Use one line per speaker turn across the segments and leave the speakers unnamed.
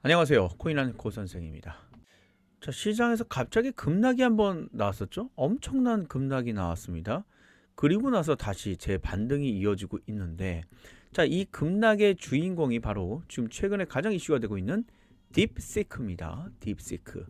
안녕하세요. 코인한 고 선생입니다. 자, 시장에서 갑자기 급락이 한번 나왔었죠? 엄청난 급락이 나왔습니다. 그리고 나서 다시 재반등이 이어지고 있는데, 자, 이 급락의 주인공이 바로 지금 최근에 가장 이슈가 되고 있는 딥시크입니다. 딥시크.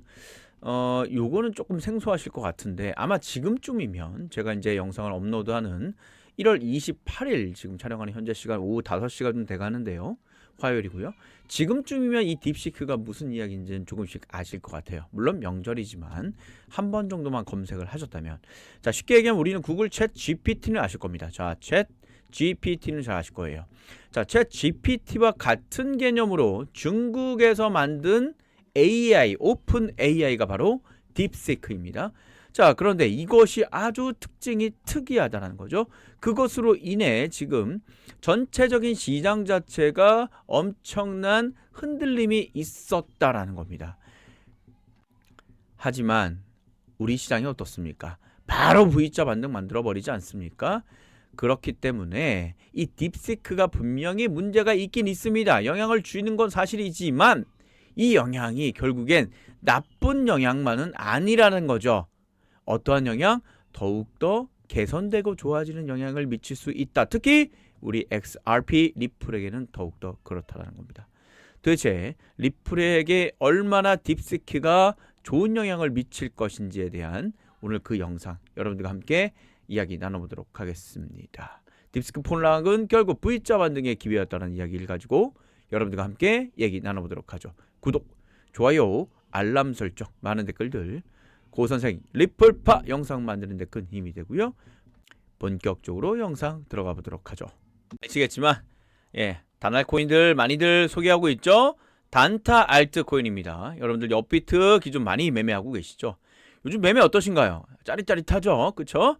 요거는 조금 생소하실 것 같은데 아마 지금쯤이면 제가 이제 영상을 업로드하는 1월 28일 지금 촬영하는 현재 시간 오후 5시가 좀 돼가는데요. 화요일이고요. 지금쯤이면 이 딥시크가 무슨 이야기인지는 조금씩 아실 것 같아요. 물론 명절이지만 한 번 정도만 검색을 하셨다면, 자, 쉽게 얘기하면 우리는 구글 챗 GPT는 아실 겁니다. 자, 챗 GPT는 잘 아실 거예요. 자, 챗 GPT와 같은 개념으로 중국에서 만든 AI, 오픈 AI가 바로 딥시크입니다. 자, 그런데 이것이 아주 특징이 특이하다는 거죠. 그것으로 인해 지금 전체적인 시장 자체가 엄청난 흔들림이 있었다라는 겁니다. 하지만 우리 시장이 어떻습니까? 바로 V자 반등 만들어버리지 않습니까? 그렇기 때문에 이 딥시크가 분명히 문제가 있긴 있습니다. 영향을 주는 건 사실이지만 이 영향이 결국엔 나쁜 영향만은 아니라는 거죠. 어떠한 영향? 더욱더 개선되고 좋아지는 영향을 미칠 수 있다. 특히 우리 XRP 리플에게는 더욱더 그렇다는 겁니다. 도대체 리플에게 얼마나 딥시크가 좋은 영향을 미칠 것인지에 대한 오늘 그 영상 여러분들과 함께 이야기 나눠보도록 하겠습니다. 딥시크 폭락은 결국 V자 반등의 기회였다는 이야기를 가지고 여러분들과 함께 얘기 나눠보도록 하죠. 구독, 좋아요, 알람 설정, 많은 댓글들 고 선생 리플파 영상 만드는 데 큰 힘이 되고요. 본격적으로 영상 들어가 보도록 하죠. 아시겠지만 단알 코인들 많이들 소개하고 있죠. 단타 알트 코인입니다. 여러분들 업비트 기존 많이 매매하고 계시죠. 요즘 매매 어떠신가요? 짜릿짜릿하죠, 그쵸?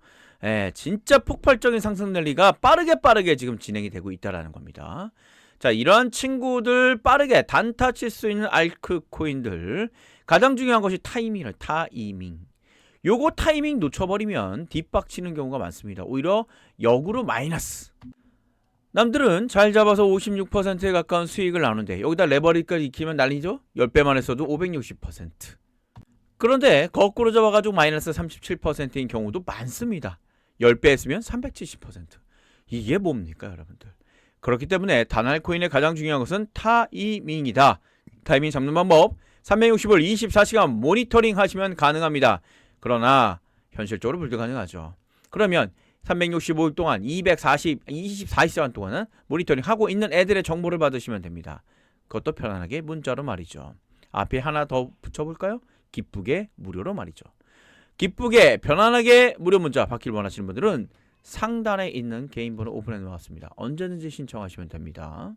진짜 폭발적인 상승 랠리가 빠르게 지금 진행이 되고 있다라는 겁니다. 자, 이러한 친구들 빠르게 단타 칠 수 있는 알트 코인들, 가장 중요한 것이 타이밍이에요. 타이밍. 요거 타이밍 놓쳐버리면 뒷박치는 경우가 많습니다. 오히려 역으로 마이너스. 남들은 잘 잡아서 56%에 가까운 수익을 나누는데 여기다 레버리까지 익히면 난리죠? 10배만 했어도 560%. 그런데 거꾸로 잡아가지고 마이너스 37%인 경우도 많습니다. 10배 했으면 370%. 이게 뭡니까, 여러분들? 그렇기 때문에 단알 코인의 가장 중요한 것은 타이밍이다. 타이밍 잡는 방법 365일 24시간 모니터링 하시면 가능합니다. 그러나 현실적으로 불가능하죠. 그러면 365일 동안 24시간 동안은 모니터링 하고 있는 애들의 정보를 받으시면 됩니다. 그것도 편안하게 문자로 말이죠. 앞에 하나 더 붙여볼까요? 기쁘게 무료로 말이죠. 기쁘게 편안하게 무료 문자 받길 원하시는 분들은 상단에 있는 개인 번호 오픈해 놓았습니다. 언제든지 신청하시면 됩니다.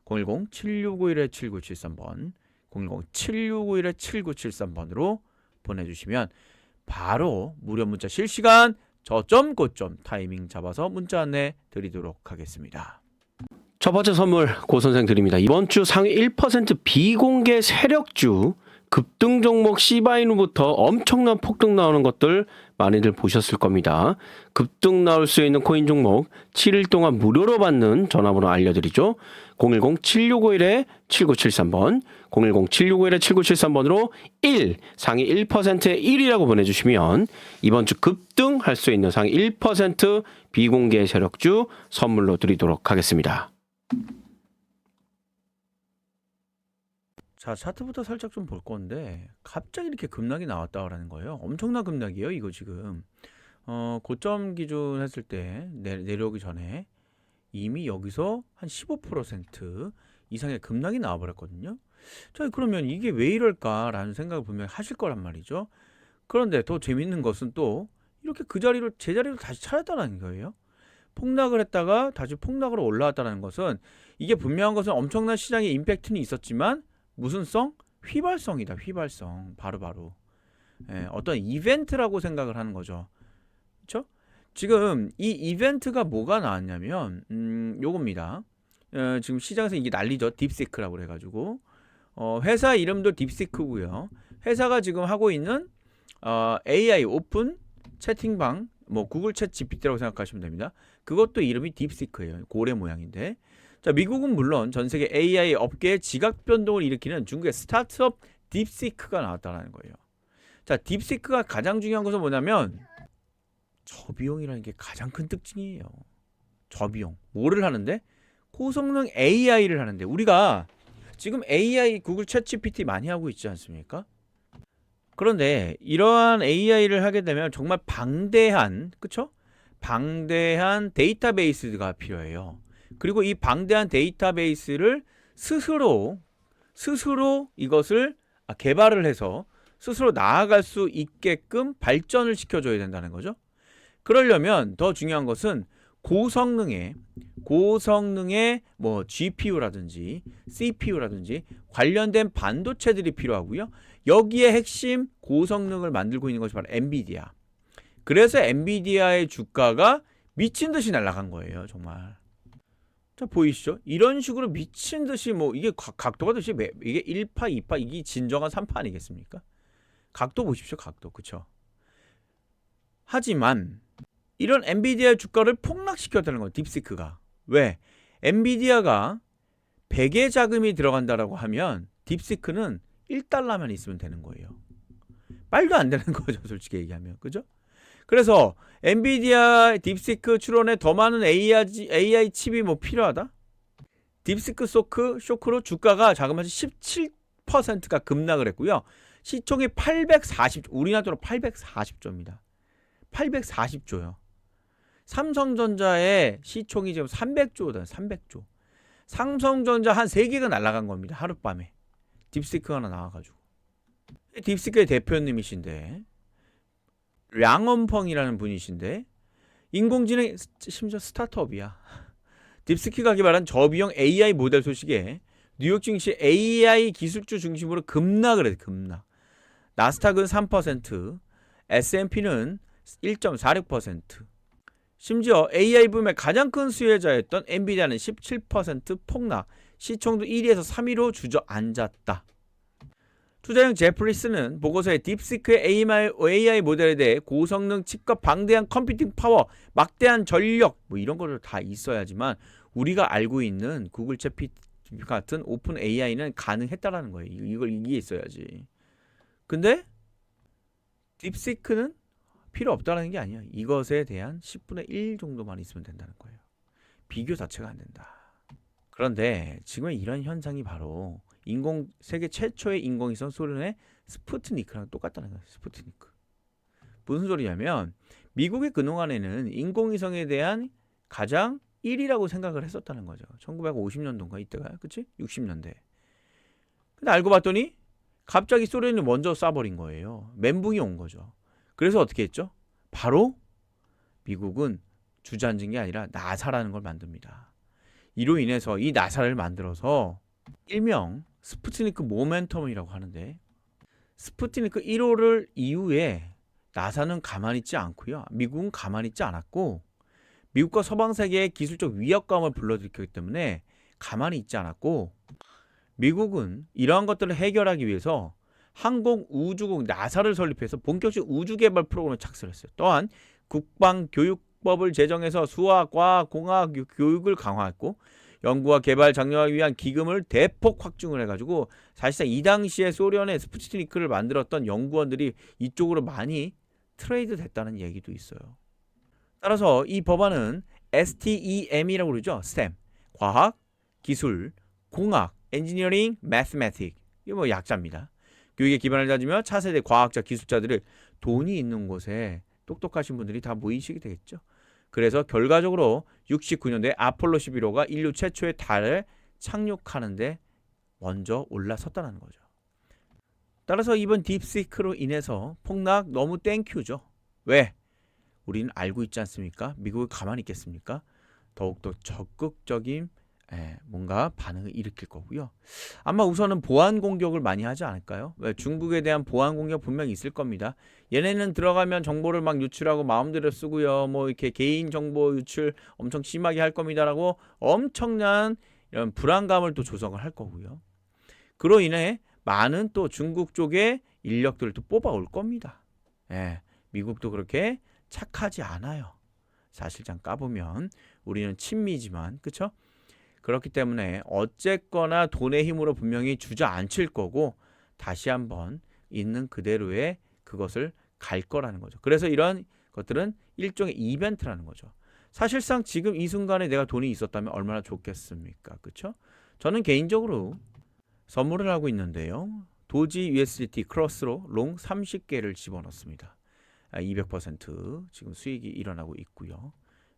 010-7651-7973번 010-7651-7973번으로 보내주시면 바로 무료 문자 실시간 저점 고점 타이밍 잡아서 문자 안내 드리도록 하겠습니다.
첫 번째 선물 고 선생 드립니다. 이번 주 상위 1% 비공개 세력주 급등 종목 시바이누부터 엄청난 폭등 나오는 것들 많이들 보셨을 겁니다. 급등 나올 수 있는 코인 종목 7일 동안 무료로 받는 전화번호 알려드리죠. 010-7651-7973번 010-7651-7973번으로 1 상위 1%의 1이라고 보내주시면 이번 주 급등할 수 있는 상위 1% 비공개 세력주 선물로 드리도록 하겠습니다.
자, 차트부터 살짝 좀 볼 건데 갑자기 이렇게 급락이 나왔다라는 거예요. 엄청난 급락이에요, 이거 지금. 고점 기준 했을 때 내려오기 전에 이미 여기서 한 15% 이상의 급락이 나와버렸거든요. 자, 그러면 이게 왜 이럴까라는 생각을 분명히 하실 거란 말이죠. 그런데 더 재밌는 것은 또 이렇게 그 자리로 제자리로 다시 찾았다는 거예요. 폭락을 했다가 다시 폭락으로 올라왔다는 것은 이게 분명한 것은 엄청난 시장의 임팩트는 있었지만 무슨 성? 휘발성이다. 휘발성. 바로바로. 어떤 이벤트라고 생각을 하는 거죠. 그렇죠? 지금 이 이벤트가 뭐가 나왔냐면 요겁니다. 지금 시장에서 이게 난리죠. 딥시크라고 해가지고 회사 이름도 딥시크고요. 회사가 지금 하고 있는 AI 오픈 채팅방, 뭐 구글 챗 GPT라고 생각하시면 됩니다. 그것도 이름이 딥시크예요. 고래 모양인데 자, 미국은 물론 전 세계 AI 업계의 지각 변동을 일으키는 중국의 스타트업 딥시크가 나왔다는 거예요. 자, 딥시크가 가장 중요한 것은 뭐냐면 저비용이라는 게 가장 큰 특징이에요. 저비용. 뭐를 하는데? 고성능 AI를 하는데 우리가 지금 AI 구글 챗 GPT 많이 하고 있지 않습니까? 그런데 이러한 AI를 하게 되면 정말 방대한, 그쵸? 방대한 데이터베이스가 필요해요. 그리고 이 방대한 데이터베이스를 스스로 이것을 개발을 해서 스스로 나아갈 수 있게끔 발전을 시켜줘야 된다는 거죠. 그러려면 더 중요한 것은 고성능의 뭐 GPU라든지 CPU라든지 관련된 반도체들이 필요하고요. 여기에 핵심 고성능을 만들고 있는 것이 바로 엔비디아. 그래서 엔비디아의 주가가 미친 듯이 날아간 거예요, 정말. 자, 보이시죠? 이런 식으로 미친 듯이 뭐 이게 각도가 듯이 이게 1파, 2파, 이게 진정한 3파 아니겠습니까? 각도 보십시오, 각도. 그쵸? 하지만 이런 엔비디아 주가를 폭락시켰다는 거예요, 딥시크가. 왜? 엔비디아가 100의 자금이 들어간다라고 하면 딥시크는 1달러만 있으면 되는 거예요. 말도 안 되는 거죠, 솔직히 얘기하면. 그죠? 그래서 엔비디아 딥시크 추론에 더 많은 AI 칩이 뭐 필요하다? 딥시크 쇼크로 주가가 자그마치 17%가 급락을 했고요. 시총이 우리나라 돈으로 840조입니다. 840조요. 삼성전자의 시총이 지금 300조다. 300조. 삼성전자 한 3개가 날아간 겁니다. 하룻밤에. 딥시크 하나 나와가지고. 딥시크의 대표님이신데 량원펑이라는 분이신데 인공지능 심지어 스타트업이야. 딥시크가 개발한 저비용 AI 모델 소식에 뉴욕 증시 AI 기술주 중심으로 급락을 해요. 급락. 나스닥은 3%, S&P는 1.46%. 심지어 AI 붐의 가장 큰 수혜자였던 엔비디아는 17% 폭락, 시총도 1위에서 3위로 주저앉았다. 투자형 제프리스는 보고서에 딥시크의 AI 모델에 대해 고성능 칩과 방대한 컴퓨팅 파워, 막대한 전력 뭐 이런 거를 다 있어야지만 우리가 알고 있는 구글 챗 같은 오픈 AI는 가능했다라는 거예요. 이게 있어야지. 근데 딥시크는 필요 없다는 게 아니야. 이것에 대한 10분의 1 정도만 있으면 된다는 거예요. 비교 자체가 안 된다. 그런데 지금 이런 현상이 바로 세계 최초의 인공위성 소련의 스푸트니크랑 똑같다는 거예요. 스푸트니크. 무슨 소리냐면 미국의 그동안에는 인공위성에 대한 가장 1위라고 생각을 했었다는 거죠. 1950년도인가 이때가, 그치? 60년대. 근데 알고 봤더니 갑자기 소련이 먼저 쏴버린 거예요. 멘붕이 온 거죠. 그래서 어떻게 했죠? 바로 미국은 주저앉은 게 아니라 나사라는 걸 만듭니다. 이로 인해서 이 나사를 만들어서 일명 스푸트니크 모멘텀이라고 하는데 스푸트니크 1호를 이후에 나사는 가만히 있지 않고요. 미국은 가만히 있지 않았고 미국과 서방 세계의 기술적 위협감을 불러일으켰기 때문에 가만히 있지 않았고 미국은 이러한 것들을 해결하기 위해서 항공우주국 나사를 설립해서 본격적 우주개발 프로그램을 착수했어요. 또한 국방교육법을 제정해서 수학, 과학, 공학 교육을 강화했고 연구와 개발 장려하기 위한 기금을 대폭 확충을 해가지고 사실상 이 당시에 소련의 스푸트니크를 만들었던 연구원들이 이쪽으로 많이 트레이드 됐다는 얘기도 있어요. 따라서 이 법안은 STEM이라고 그러죠. STEM, 과학, 기술, 공학, 엔지니어링, 매스매틱 이게 뭐 약자입니다. 교육의 기반을 다지며 차세대 과학자, 기술자들을 돈이 있는 곳에 똑똑하신 분들이 다 모이시게 되겠죠. 그래서 결과적으로 69년도에 아폴로 11호가 인류 최초의 달에 착륙하는데 먼저 올라섰다는 거죠. 따라서 이번 딥시크로 인해서 폭락 너무 땡큐죠. 왜? 우리는 알고 있지 않습니까? 미국이 가만히 있겠습니까? 더욱더 적극적인 뭔가 반응을 일으킬 거고요. 아마 우선은 보안 공격을 많이 하지 않을까요? 왜? 중국에 대한 보안 공격 분명히 있을 겁니다. 얘네는 들어가면 정보를 막 유출하고 마음대로 쓰고요. 뭐 이렇게 개인 정보 유출 엄청 심하게 할 겁니다라고 엄청난 이런 불안감을 또 조성을 할 거고요. 그로 인해 많은 또 중국 쪽의 인력들을 또 뽑아올 겁니다. 미국도 그렇게 착하지 않아요. 사실상 까보면 우리는 친미지만, 그쵸? 그렇기 때문에 어쨌거나 돈의 힘으로 분명히 주저앉힐 거고 다시 한번 있는 그대로의 그것을 갈 거라는 거죠. 그래서 이런 것들은 일종의 이벤트라는 거죠. 사실상 지금 이 순간에 내가 돈이 있었다면 얼마나 좋겠습니까? 그렇죠? 저는 개인적으로 선물을 하고 있는데요. 도지 USDT 크로스로 롱 30개를 집어넣습니다. 200% 지금 수익이 일어나고 있고요.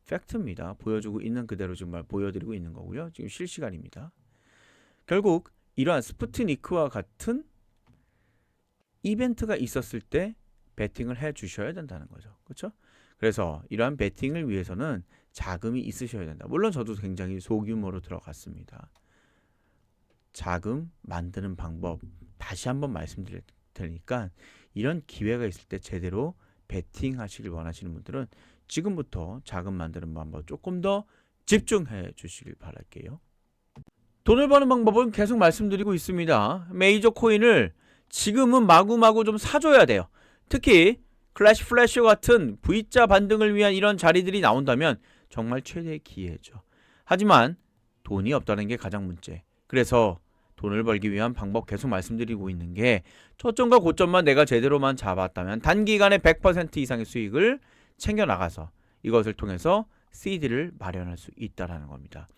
팩트입니다. 보여주고 있는 그대로 정말 보여드리고 있는 거고요. 지금 실시간입니다. 결국 이러한 스푸트니크와 같은 이벤트가 있었을 때 베팅을 해 주셔야 된다는 거죠. 그렇죠? 그래서 이러한 베팅을 위해서는 자금이 있으셔야 된다. 물론 저도 굉장히 소규모로 들어갔습니다. 자금 만드는 방법 다시 한번 말씀드릴 테니까 이런 기회가 있을 때 제대로 베팅 하시길 원하시는 분들은 지금부터 자금 만드는 방법 조금 더 집중해 주시길 바랄게요. 돈을 버는 방법은 계속 말씀드리고 있습니다. 메이저 코인을 지금은 마구마구 좀 사줘야 돼요. 특히 클래시 플래시 같은 V자 반등을 위한 이런 자리들이 나온다면 정말 최대의 기회죠. 하지만 돈이 없다는 게 가장 문제. 그래서 돈을 벌기 위한 방법 계속 말씀드리고 있는 게 초점과 고점만 내가 제대로만 잡았다면 단기간에 100% 이상의 수익을 챙겨나가서 이것을 통해서 CD를 마련할 수 있다는 겁니다.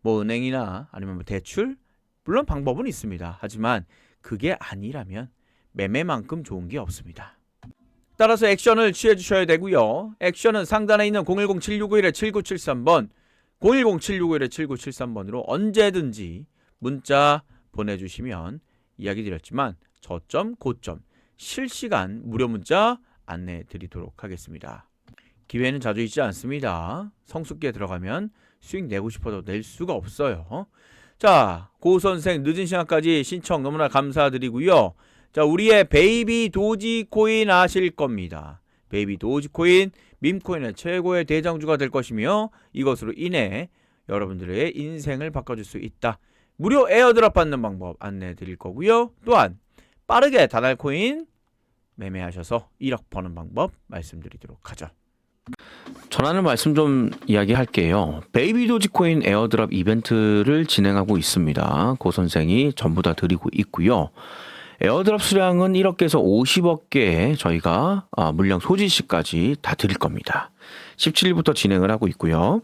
뭐 은행이나 아니면 뭐 대출 물론 방법은 있습니다. 하지만 그게 아니라면 매매만큼 좋은 게 없습니다. 따라서 액션을 취해 주셔야 되고요. 액션은 상단에 있는 010-7651-7973번 010-7651-7973번으로 언제든지 문자 보내주시면 이야기 드렸지만 저점 고점 실시간 무료 문자 안내해 드리도록 하겠습니다. 기회는 자주 있지 않습니다. 성숙기에 들어가면 수익 내고 싶어도 낼 수가 없어요. 자, 고 선생 늦은 시간까지 신청 너무나 감사드리고요. 자, 우리의 베이비 도지코인 아실 겁니다. 베이비 도지코인 밈코인의 최고의 대장주가 될 것이며 이것으로 인해 여러분들의 인생을 바꿔줄 수 있다. 무료 에어드랍 받는 방법 안내해 드릴 거고요. 또한 빠르게 다달코인 매매하셔서 1억 버는 방법 말씀드리도록 하죠.
전하는 말씀 좀 이야기할게요. 베이비 도지코인 에어드랍 이벤트를 진행하고 있습니다. 고 선생이 전부 다 드리고 있고요. 에어드랍 수량은 1억 개에서 50억 개 저희가 물량 소지 시까지 다 드릴 겁니다. 17일부터 진행을 하고 있고요.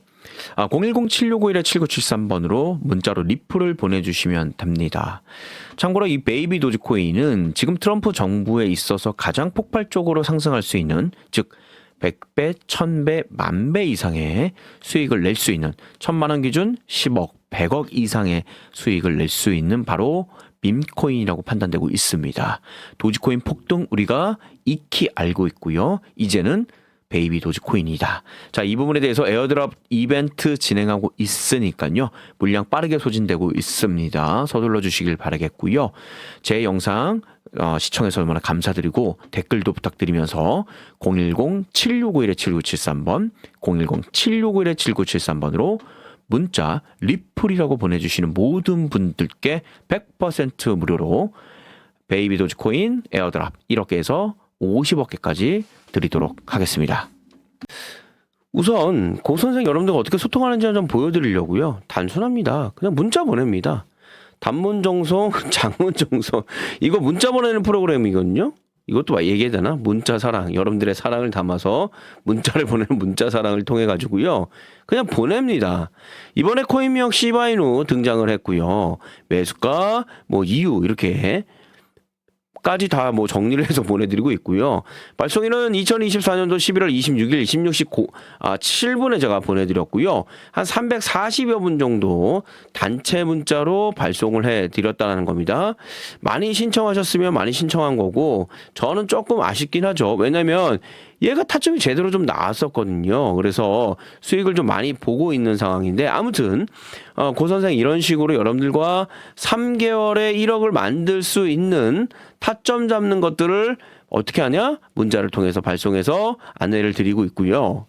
010-7651-7973번으로 문자로 리플을 보내주시면 됩니다. 참고로 이 베이비 도지코인은 지금 트럼프 정부에 있어서 가장 폭발적으로 상승할 수 있는 즉 100배, 1000배, 10,000배 이상의 수익을 낼 수 있는 1,000만원 기준 10억, 100억 이상의 수익을 낼 수 있는 바로 밈코인이라고 판단되고 있습니다. 도지코인 폭등 우리가 익히 알고 있고요. 이제는 베이비 도지코인이다. 자, 이 부분에 대해서 에어드랍 이벤트 진행하고 있으니까요. 물량 빠르게 소진되고 있습니다. 서둘러 주시길 바라겠고요. 제 영상 시청해서 얼마나 감사드리고 댓글도 부탁드리면서 010-7651-7973번 010-7651-7973번으로 문자 리플이라고 보내주시는 모든 분들께 100% 무료로 베이비 도지코인 에어드랍 1억 개에서 50억 개까지 드리도록 하겠습니다. 우선 고 선생 여러분들과 어떻게 소통하는지 좀 보여드리려고요. 단순합니다. 그냥 문자 보냅니다. 단문 정송, 장문 정송. 이거 문자 보내는 프로그램이거든요. 이것도 얘기해야 되나? 문자 사랑. 여러분들의 사랑을 담아서 문자를 보내는 문자 사랑을 통해 가지고요. 그냥 보냅니다. 이번에 코인명 시바이누 등장을 했고요. 매수가, 이유 이렇게 까지 다 정리를 해서 보내드리고 있고요. 발송일은 2024년도 11월 26일 16시 7분에 제가 보내드렸고요. 한 340여 분 정도 단체 문자로 발송을 해드렸다는 겁니다. 많이 신청하셨으면 많이 신청한 거고 저는 조금 아쉽긴 하죠. 왜냐면 얘가 타점이 제대로 좀 나왔었거든요. 그래서 수익을 좀 많이 보고 있는 상황인데 아무튼 고 선생 이런 식으로 여러분들과 3개월에 1억을 만들 수 있는 타점 잡는 것들을 어떻게 하냐? 문자를 통해서 발송해서 안내를 드리고 있고요.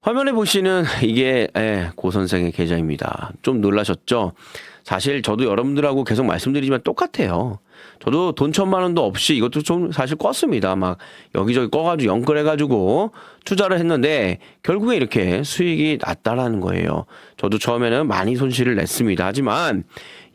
화면에 보시는 이게 고 선생의 계좌입니다. 좀 놀라셨죠? 사실 저도 여러분들하고 계속 말씀드리지만 똑같아요. 저도 돈 1,000만 원도 없이 이것도 좀 사실 껐습니다. 막 여기저기 꺼가지고 연끌해가지고 투자를 했는데 결국에 이렇게 수익이 났다라는 거예요. 저도 처음에는 많이 손실을 냈습니다. 하지만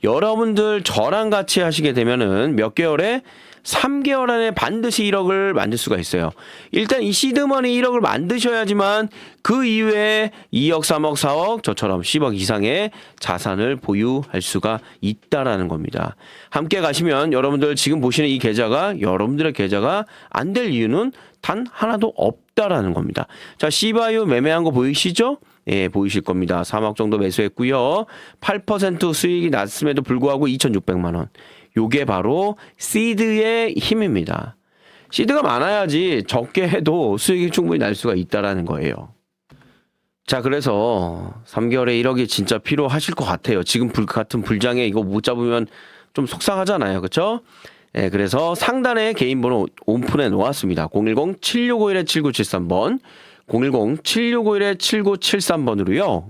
여러분들 저랑 같이 하시게 되면은 몇 개월에 3개월 안에 반드시 1억을 만들 수가 있어요. 일단 이 시드머니 1억을 만드셔야지만 그 이후에 2억, 3억, 4억 저처럼 10억 이상의 자산을 보유할 수가 있다라는 겁니다. 함께 가시면 여러분들 지금 보시는 이 계좌가 여러분들의 계좌가 안 될 이유는 단 하나도 없다라는 겁니다. 자, 시바유 매매한 거 보이시죠? 예, 보이실 겁니다. 3억 정도 매수했고요. 8% 수익이 났음에도 불구하고 2,600만 원. 요게 바로 시드의 힘입니다. 시드가 많아야지 적게 해도 수익이 충분히 날 수가 있다라는 거예요. 자, 그래서 3개월에 1억이 진짜 필요하실 것 같아요. 지금 같은 불장에 이거 못 잡으면 좀 속상하잖아요. 그렇죠? 네, 그래서 상단에 개인 번호 오픈해 놓았습니다. 010-7651-7973번, 010-7651-7973번으로요.